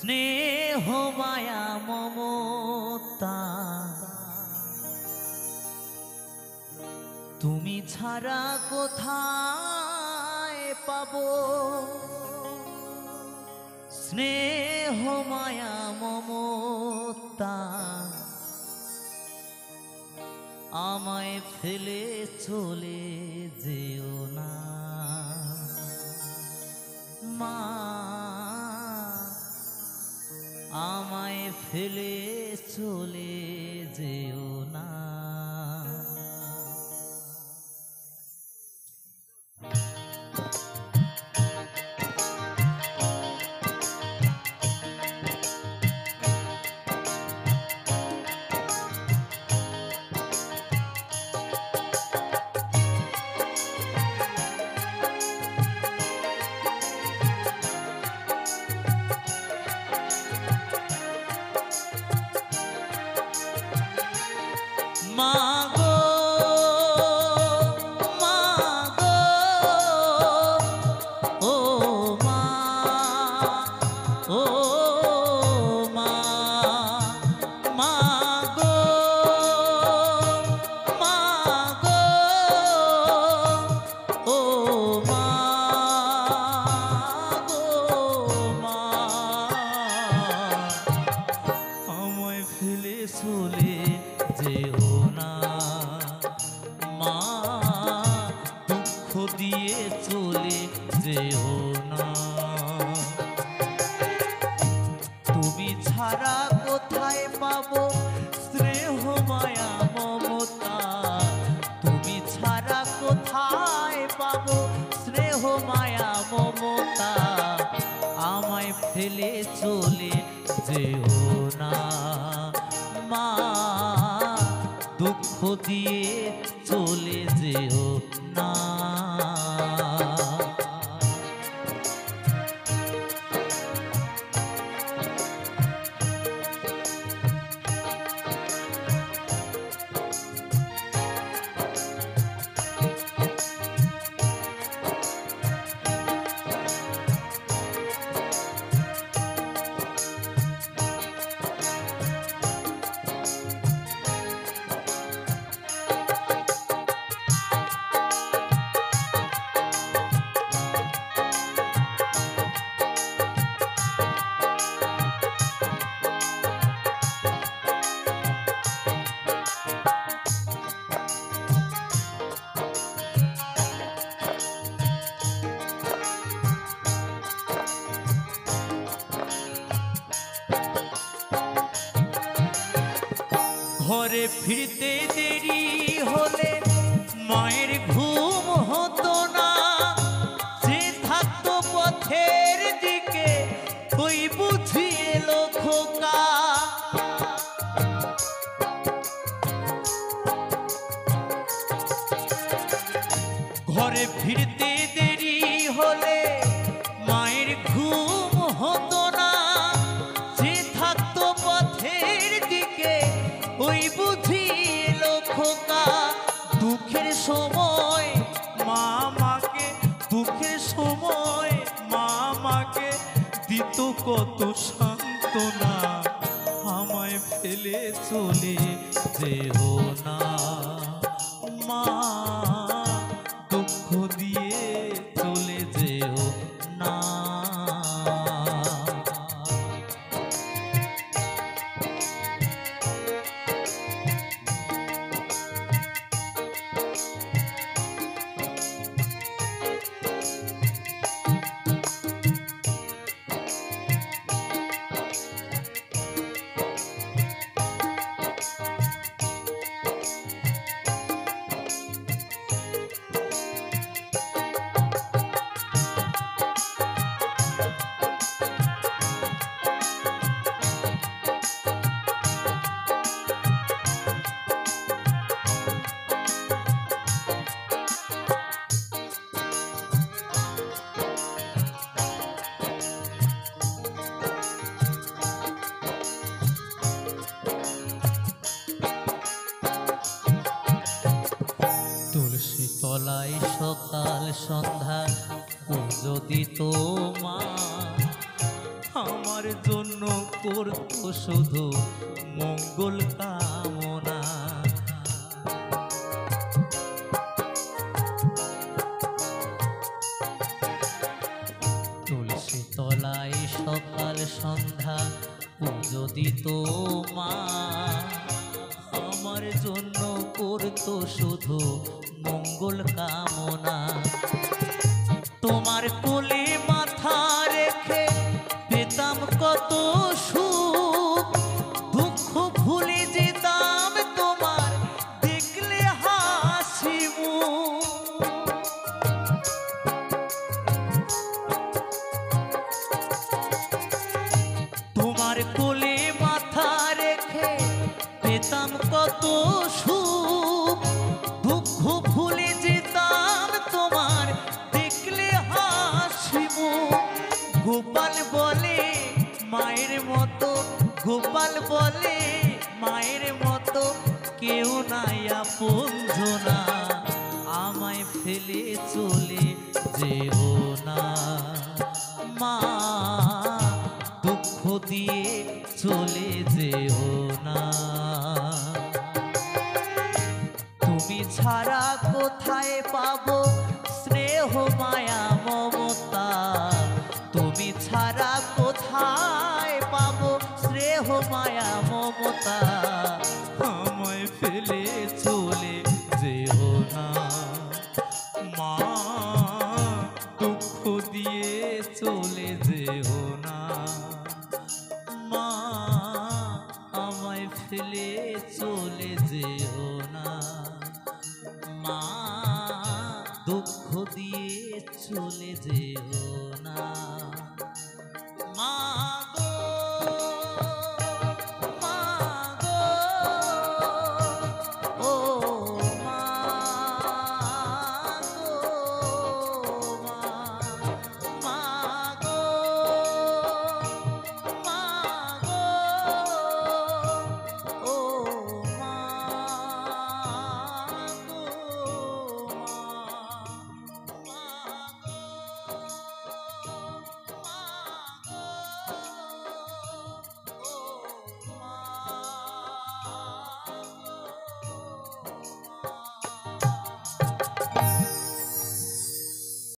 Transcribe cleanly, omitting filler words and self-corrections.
স্নেহ মায়া মমতা তুমি ছাড়া কোথায় পাবো স্নেহ মায়া মমতা আমায় ফেলে চলে যেও না মা আমায় ফেলে চলে যেও না মাগো মাগো ও মা ও মা মাগো মাগো ও মা গো মা আমায় ফেলে চলে যেও না মা দুঃখ দিয়ে চলে যেও না তুমি ছাড়া কোথায় পাবো স্নেহ মায়া মমতা তুমি ছাড়া কোথায় পাবো স্নেহ মায়া মমতা আমায় ফেলে চলে যেও না মা দুঃখ দিয়ে চলে যেও না ঘরে ফিরতে দেরি হলে মায়ের ঘুম হতো না যে থাকতো পথের দিকে ওই বুঝি এলো খোকা ঘরে ফিরতে দেরি হলে মায়ের ঘুম হতো না যে থাকতো পথের দিকে ওই বুঝি এলো খোকা দুঃখের সময় মা আমাকে দুঃখের সময় মা আমাকে দিত কত সান্ত্বনা আমায় ফেলে চলে যেও না মা দুঃখ দিয়ে চলে যেও না তলায় সকাল সন্ধ্যা পুজো দিত মা আমার জন্য করতো শুধু মঙ্গল কামনা। তুলসী তলায় সকাল সন্ধ্যা পুজো দিত মা, আমার জন্য করতো শুধু মঙ্গল কামনা। তোমার কোলে মাথা রেখে পেতাম কত সুখ, দুঃখ ভুলে যেতাম তোমার দেখলে হাসি মুখ। তোমার কোলে মাথা রেখে পেতাম কত সুখ, দুঃখ ভুলে যেতাম তোমার দেখলে হাসি মুখ। গোপাল বলে মায়ের মতো, গোপাল বলে মায়ের মতো কেউ নাই আপনজনা, আমায় ফেলে চলে যেও না মা, দুঃখ দিয়ে চলে যেও না। তুমি ছাড়া কোথায় পাবো স্নেহ মায়া মমতা, তুমি ছাড়া কোথায় পাবো স্নেহ মায়া মমতা, আমায় ফেলে চলে যেও না মা, দুঃখ দিয়ে চলে যেও না মা, আমায় ফেলে চলে যেও না মা, দুঃখ দিয়ে চলে যেও।